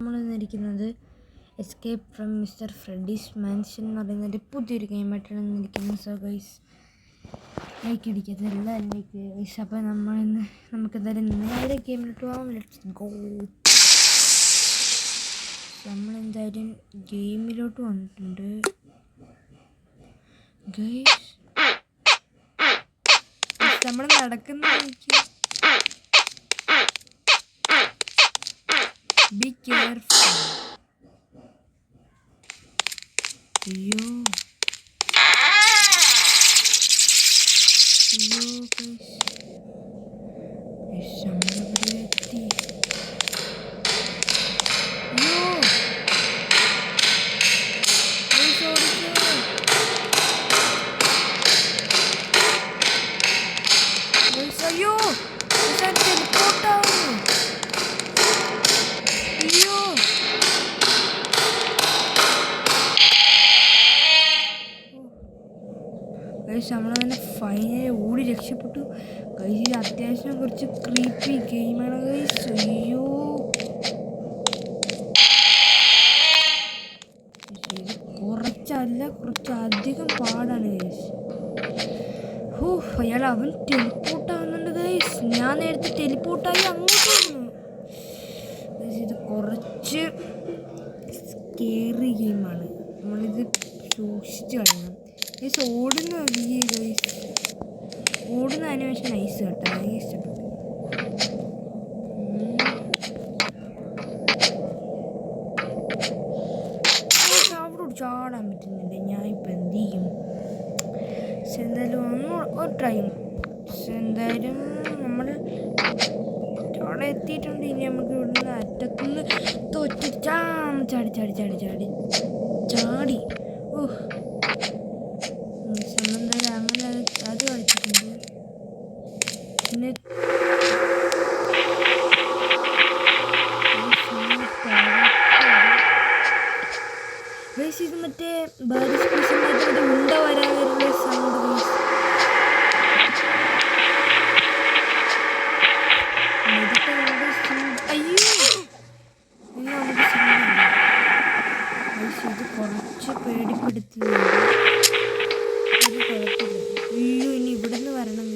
നമ്മളിന്നിരിക്കുന്നത് escape from mister Freddie's mansion എന്ന് പറയുന്നൊരു പുതിയൊരു ഗെയിമായിട്ടാണ് ഇന്നിരിക്കുന്നത്. സോ ഗൈസ് ലൈക്ക് അടിക്കാത്ത എല്ലാവരും ലൈക്ക് ഗൈസ്. അപ്പോൾ നമുക്കെന്തായാലും നേരെ ഗെയിമിലോട്ട് പോകാം. Let's go. നമ്മളെന്തായാലും ഗെയിമിലോട്ട് വന്നിട്ടുണ്ട് ഗൈസ്. നമ്മൾ നടക്കുന്ന be careful. Yo guys, somebody yo yo teleport out. നമ്മളങ്ങനെ ഫൈനലി ഓടി രക്ഷപ്പെട്ടു ഗൈസ്. ഇത് അത്യാവശ്യം കുറച്ച് ക്രീപ്പി ഗെയിമാണ് ഗൈസ്. അയ്യോ ഇത് കുറച്ചധികം പാടാണ് ഗൈസ്. അവൻ ടെലിപ്പോർട്ട് ആവുന്നുണ്ട് ഗൈസ്. ഞാൻ നേരത്തെ ടെലിപ്പോർട്ടായി അങ്ങോട്ട് വന്നു ഗൈസ്. ഇത് കുറച്ച് സ്കേറി ഗെയിമാണ്. നമ്മളിത് സൂക്ഷിച്ച് കളയണം ഗൈസ്. ഓടുന്ന ആനിമേഷൻ നൈസ് കേട്ടോ. എനിക്ക് ഇഷ്ടപ്പെട്ടു. അവിടെ ചാടാൻ പറ്റുന്നുണ്ട്. ഞാൻ ഇപ്പം എന്ത് ചെയ്യും? എന്തായാലും ഒരു ടൈം എന്തായാലും നമ്മൾ അവിടെ എത്തിയിട്ടുണ്ട്. ഇനി നമുക്ക് ഇവിടുന്ന് അറ്റത്തുനിന്ന് തോറ്റ് ചാടി എന്തായാലും അങ്ങനെ അത് കളിച്ചിട്ടുണ്ട്. പിന്നെ ഇത് മറ്റേ ഉണ്ട വരാനുള്ള സൗണ്ട് ഇത് കുറച്ച് പേടിപ്പെടുത്തുന്നുണ്ട്. അത് കുഴപ്പമില്ല. അയ്യോ ഇനി ഇവിടുന്ന് വരണം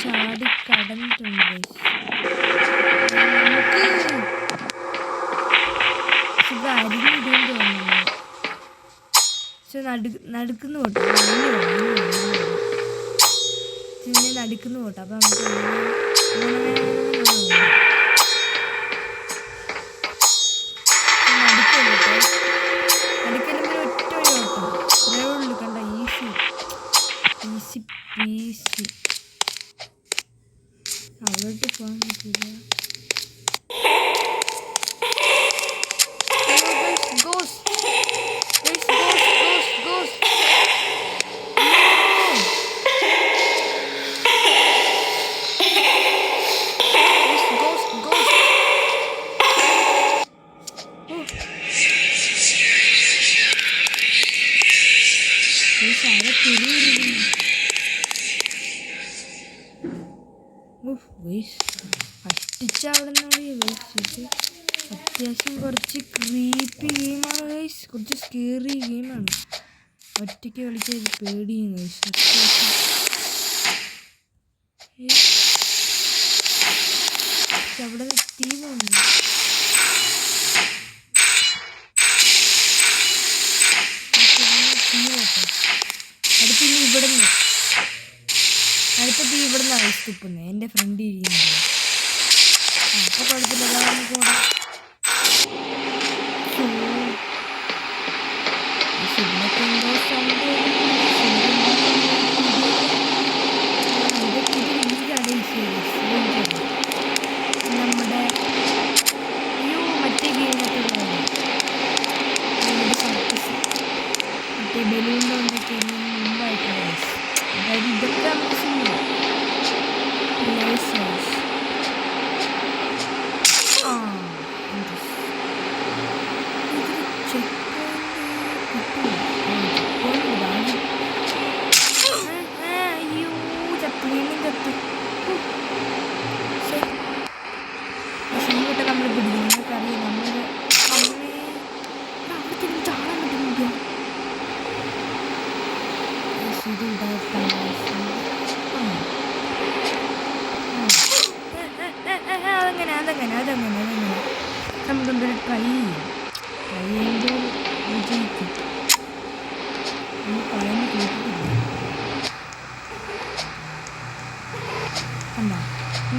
ചാടി കടന്നിട്ടുണ്ട്. ഇത് അരിഞ്ഞിടേണ്ടി വന്നു. പക്ഷെ നടുക്കുന്നു പോട്ടെ. നടുക്കുന്നു പോട്ടെ. അപ്പം നമുക്ക് നടുക്കല്ലെങ്കിൽ ഒറ്റ വഴി ഓട്ടം. ഇത്രയേ ഉള്ളൂ. കണ്ട ഈസി അവിടോട്ട് പോകാൻ പറ്റില്ല. അവിടെ നിന്ന് അത്യാവശ്യം കുറച്ച് ക്രീപ്പി ഗെയിമാണ് ഗൈസ്. കുറച്ച് സ്കേറി ഗെയിമാണ്. ഒറ്റയ്ക്ക് കളിച്ചാൽ ഇത് പേടിയും ഗൈസ്. അവിടെ തീരുന്നുണ്ട്. അടുപ്പിന്ന് ഇവിടുന്ന് ഐസ് തുപ്പുന്നത് എൻ്റെ ഫ്രണ്ട് ഇരിക്കുന്നത്. അപ്പോൾ കുഴപ്പമില്ല. നമുക്ക് ഓടാം. ഇതിനൊക്കെ എന്തോ സൗണ്ട് നമ്മുടെ മറ്റേ ഗെയിമൊക്കെ സർക്കസ് മറ്റേ ബലൂണിൻ്റെ കൊണ്ടൊക്കെ മുമ്പായിട്ടുള്ള അതായത് ഇതൊക്കെ നമുക്ക് സിനിമ ചെക്ക്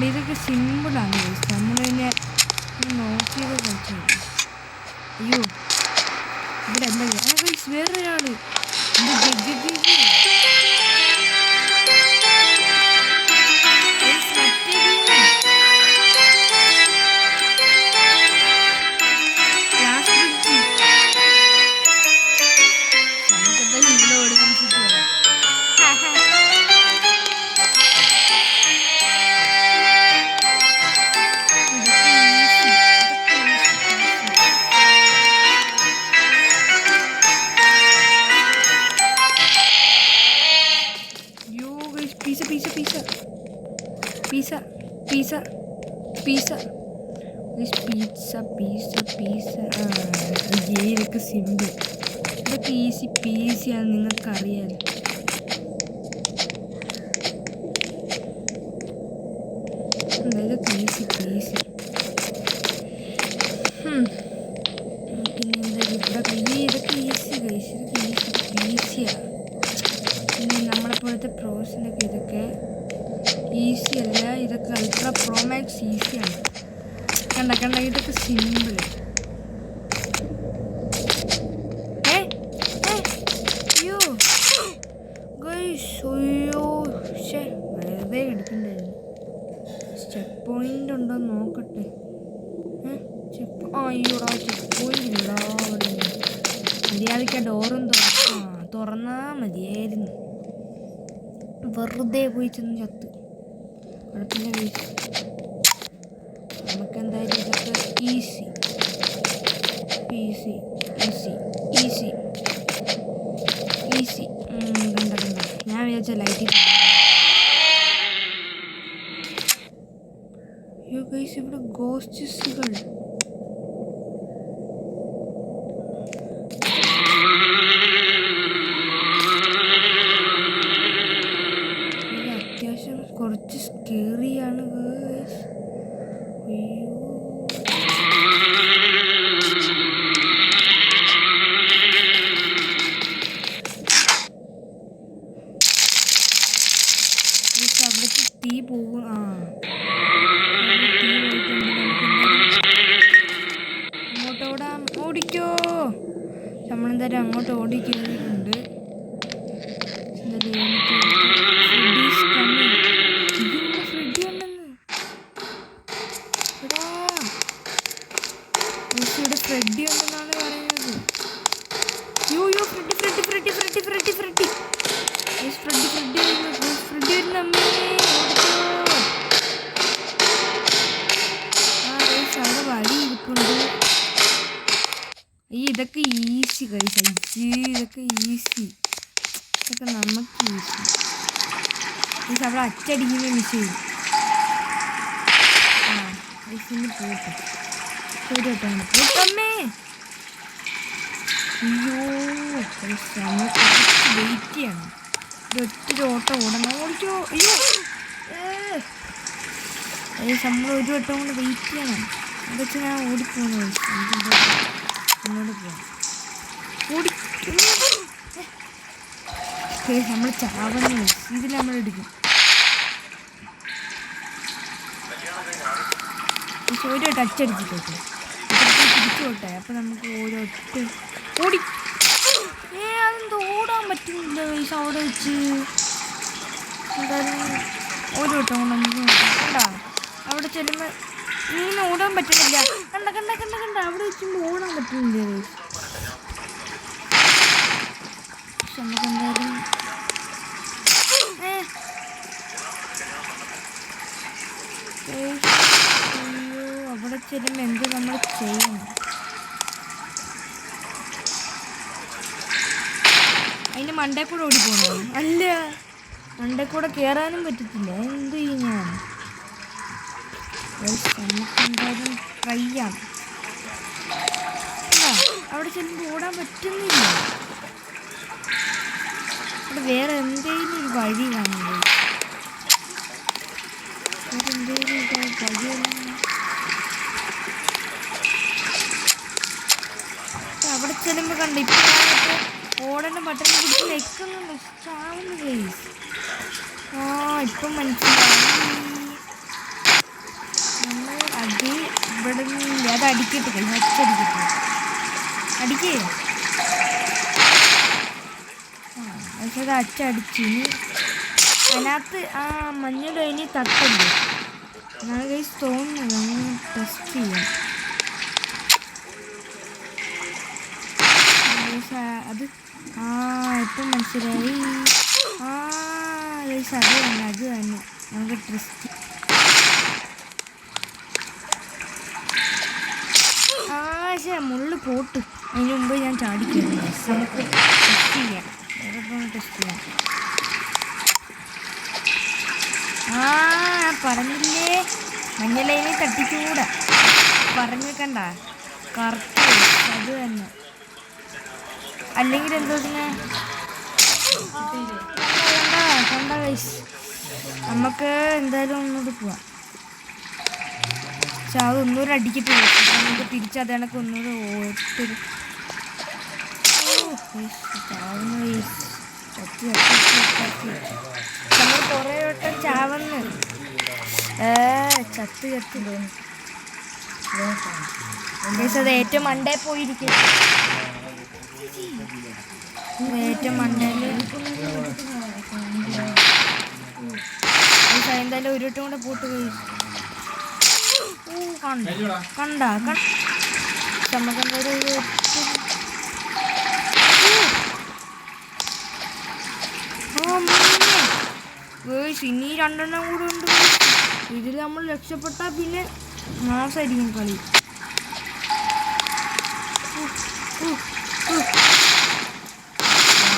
കണ്ട ഇതൊക്കെ സിമ്പിളാണ് ഗൈസ്. നമ്മളിതിനെ നോക്കിയത് കളിച്ചു. അയ്യോ ഇവിടെ എന്താ ഗൈസ് വേറൊരാള് ഇതൊക്കെ സിമ്പിൾ. ഇതൊക്കെ ഈസി പീസിയാണ്, നിങ്ങൾക്കറിയാലോ. ഇതൊക്കെ ഈസി പീസി. പിന്നെ ഇതൊക്കെ ഈസി ഗൈസ്, ഇതൊക്കെ ഈസി പീസിയാണ്. പിന്നെ നമ്മളെപ്പോലത്തെ പ്രോസിനൊക്കെ ഇതൊക്കെ ഈസി അല്ല, ഇതൊക്കെ അൾട്രാ പ്രോ മാക്സ് ഈസിയാണ്. കണ്ട ഇതൊക്കെ സിമ്പിൾ. അയ്യോ ഗൈസ്, അയ്യോ വെറുതെ എടുക്കണ്ടായിരുന്നു. ചെക്ക് പോയിന്റ് ഉണ്ടോ നോക്കട്ടെ. അയ്യോടാ ചെക്ക് പോയിന്റ് ഇല്ലടാ അവിടെ. മര്യാദയ്ക്ക് ആ ഡോറും തുറന്നാ മതിയായിരുന്നു. വെറുതെ പോയി ചെന്ന് ചത്ത്. കുഴപ്പമില്ല ഗൈസ്, നമുക്ക് എന്തായാലും ഇതൊക്കെ easy easy easy easy easy. കണ്ട ഞാൻ വിചാരിച്ച ലൈറ്റ്. അയ്യോ ഗൈസ്, ഇവിടെ ഗോസ്റ്റ്സുകൾ. അത്യാവശ്യം കുറച്ച് സ്കേറിയാണ് ഗൈസ്. അയ്യോ അവിടേക്ക് തീ പോകും. അങ്ങോട്ട് ഓടിക്കോ. നമ്മളെന്തായാലും അങ്ങോട്ട് ഓടിക്കുന്നുണ്ട്. ഇവിടെ ഫ്രെഡി ഉണ്ടെന്നാണ് പറയുന്നത്. അവിടെ വടി ഇരിപ്പുണ്ട്. ഇതൊക്കെ ഈസി ഗൈസ്. ഇതൊക്കെ ഈസി, ഇതൊക്കെ നമുക്ക് ഈസി. അവിടെ അച്ചടിക്കുന്ന മിഷീൻ. മിഷീന് പോട്ടെ. പോട്ടമ്മേ. അയ്യോ വെയിറ്റ് ചെയ്യണം. ഒറ്റ ഓട്ടം ഓടണം. ഓടിക്കോ. അയ്യോ നമ്മൾ ഒരു വട്ടം കൊണ്ട് വെയിറ്റ് ചെയ്യണം. അതൊക്കെ ഞാൻ ഓടിപ്പോകുന്നു. മുന്നോട്ട് പോകാം. നമ്മൾ ചാവുന്ന ഇതിൽ നമ്മൾ എടുക്കും. ഒരു ടച്ച് അടിച്ചിട്ടോട്ടെ, തിരിച്ചോട്ടെ. അപ്പം നമുക്ക് ഓരോട്ട് ഓടി. അതെന്താ ഓടാൻ പറ്റുന്നില്ല പൈസ അവിടെ വെച്ച്. എന്തായാലും ഓരോ വട്ടം കൊണ്ട് നമുക്ക് കണ്ടാ അവിടെ ചെല്ലുമ്പോൾ ഇങ്ങനെ ഓടാൻ പറ്റുന്നില്ല. കണ്ട അവിടെ വെച്ചുമ്പോൾ ഓടാൻ പറ്റുന്നില്ല പൈസ. നമുക്ക് എന്തായാലും അവിടെ ചെല്ലുമ്പോൾ എന്ത് നമ്മൾ ചെയ്യണം? അതിൻ്റെ മണ്ടേ കൂടെ ഓടിപ്പോണോ? അല്ല, മണ്ടേ കൂടെ കയറാനും പറ്റത്തില്ല. എന്ത് ചെയ്യും ഞാൻ? നമുക്ക് എന്തായാലും ട്രൈ ചെയ്യാം. അവിടെ ചെല്ലുമ്പോൾ ഓടാൻ പറ്റുന്നില്ല. അവിടെ വേറെ എന്തെങ്കിലും ഒരു വഴി കാണുന്നത്. വേറെ എന്തെങ്കിലും വഴി അവിടെ ചെല്ലുമ്പോൾ കണ്ട ഇപ്പം ഓടേണ്ട ബട്ടൺ പിടിച്ച് വെക്കുന്നുണ്ട്. ചാവുന്നു പ്ലീസ്. ഇപ്പം മനസ്സിലായി. നമ്മൾ അടി ഇവിടെ നിന്നില്ല, അത് അടിക്കട്ടെ ഗൈസ്, അച്ചടിക്കട്ടെ, അടിക്കേ. പക്ഷെ അത് അച്ചടിച്ചിന് അതിനകത്ത് ആ മഞ്ഞൾ അതിന് തട്ടല്ലേ എന്നാണ് ഗൈസ് തോന്നുന്നത്. അങ്ങനെ ടെസ്റ്റ് ചെയ്യാം. അത് ഇപ്പം മനസ്സിലായി. ഗൈസ് അത് തന്നെ നമുക്ക് ടെസ്റ്റ്. പക്ഷേ മുള്ളു പോട്ട് അതിന് മുമ്പ് ഞാൻ ചാടിക്കുന്നു. നമുക്ക് ടെസ്റ്റ് ചെയ്യാം, ടെസ്റ്റ് ചെയ്യാം. ഞാൻ പറഞ്ഞില്ലേ മഞ്ഞളയില് തട്ടിക്കൂടാ, പറഞ്ഞേക്കണ്ട. കറക്റ്റ് അത് തന്നെ. അല്ലെങ്കിൽ എന്തോ കണ്ട ഗൈസ്. നമുക്ക് എന്തായാലും ഒന്നുകൂടി പോവാം. പക്ഷെ അത് ഒന്നുകൂടെ അടിക്കട്ടെ, നമുക്ക് തിരിച്ചത് കണക്ക് ഒന്നുകൂടെ ഒത്തിരി ചാവുന്ന ഗൈസ്. നമ്മൾ കുറേ വട്ടം ചാവുന്നു. ചത്ത് ഗൈസ്. അത് ഏറ്റവും മണ്ടേ പോയിരിക്കും, ഏറ്റവും മണ്ടയിൽ. എന്തായാലും ഒരു വട്ടം കൂടെ പോട്ട് ഗൈസ്. കണ്ട നമുക്കെന്തായാലും ഇനി 2 എണ്ണം കൂടെ ഉണ്ട്. ഇതിൽ നമ്മൾ രക്ഷപ്പെട്ടാൽ പിന്നെ മാസമായിരിക്കും കളി.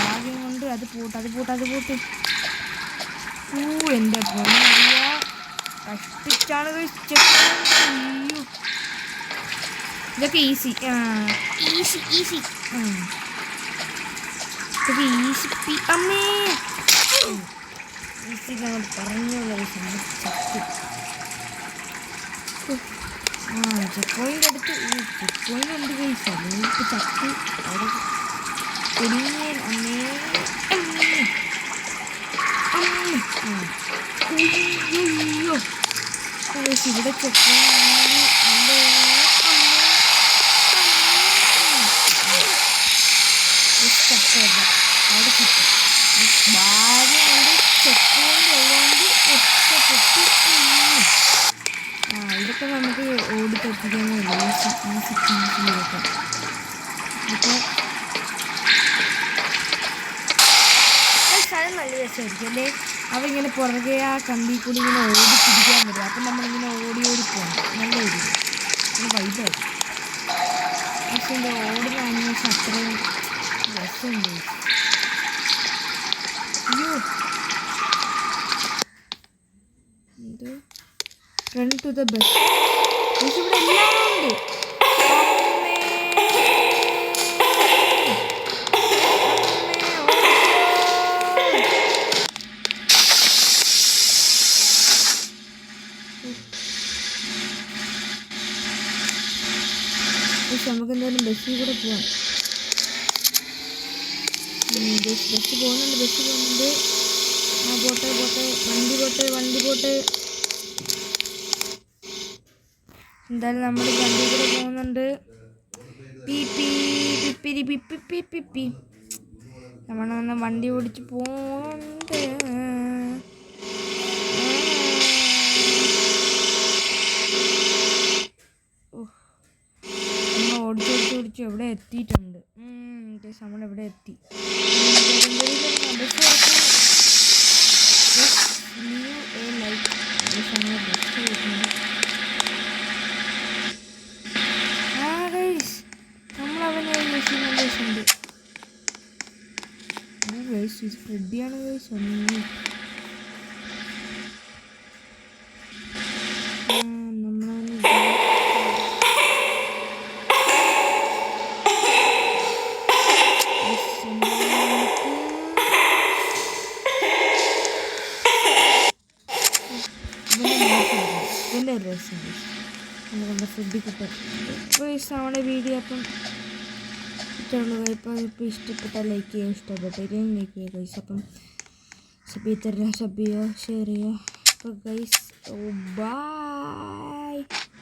ഭാഗ്യം കൊണ്ട് അത് പോട്ട്. എൻ്റെ പൊന്നറിയ കഷ്ടിച്ചാണ് ഇതൊക്കെ ഈസി. ഈസി അമ്മേ ഈസി പറഞ്ഞോളൂ. ചെക്ക് പോയിൻ്റ് അടുത്ത് ചെക്ക് പോയിൻ്റ് ഉണ്ട് കഴിച്ചു. അതിലേക്ക് ചത്ത് അവിടെ കുടുങ്ങിയാൽ അമ്മേ അയ്യോ ഇവിടെ ചെക്ക് പോയിൻ്റ് അവിടെ കിട്ടും. ഭാഗ്യം കൊണ്ട് ചെക്ക് പോയിൻ്റ് ഉള്ളതുകൊണ്ട് ഒറ്റപ്പെട്ട്. ഇതൊക്കെ നമുക്ക് ഓടിത്തെറ്റിക്കാനുള്ള ഈസി ഇതൊക്കെ. സ്ഥലം നല്ല രസമായിരിക്കും അല്ലേ? അവരിങ്ങനെ പുറകെ ആ കമ്പി കൂടി ഇങ്ങനെ ഓടി പിടിക്കാൻ വരും. അപ്പം നമ്മളിങ്ങനെ ഓടി പോകണം. നല്ലതായിരിക്കും, വൈബായിരിക്കും. പക്ഷെ എൻ്റെ ഓടുന്ന ആനിമേഷൻ അത്രയും രസമുണ്ട്. അയ്യോ ഇത് റൺ ടു ദ ബസ്. ഇവിടെ എല്ലാം ഉണ്ട്. നമുക്ക് എന്തായാലും ബസ്സിൽ കൂടെ പോവാം. ബസ് പോകുന്നുണ്ട്. പോട്ടെ വണ്ടി പോട്ടെ. എന്തായാലും നമ്മൾ വണ്ടി കൂടെ പോകുന്നുണ്ട്. പിപ്പി നമ്മളൊന്ന് വണ്ടി ഓടിച്ച് പോകുന്നുണ്ട്. ഓടിച്ച് എവിടെ എത്തിയിട്ടുണ്ട്. നമ്മളെവിടെ എത്തി. നമ്മളവനെ ഉണ്ട്. ഫ്രെഡിയാണ് നമ്മളവന് ഫ്രെഡി കിട്ടും. നമ്മുടെ വീഡിയോ അപ്പം ഇത്രയുള്ളൂ. ഇപ്പോൾ ഇഷ്ടപ്പെട്ടാൽ ലൈക്ക് ചെയ്യുക, ഇഷ്ടപ്പെട്ടില്ലെങ്കിൽ ലൈക്ക് ചെയ്യുക ഗൈസ്. അപ്പം സബ് ചെയ്യുക, ഷെയർ ചെയ്യുക. അപ്പോൾ ഗൈസ് ബൈ. ബൈ.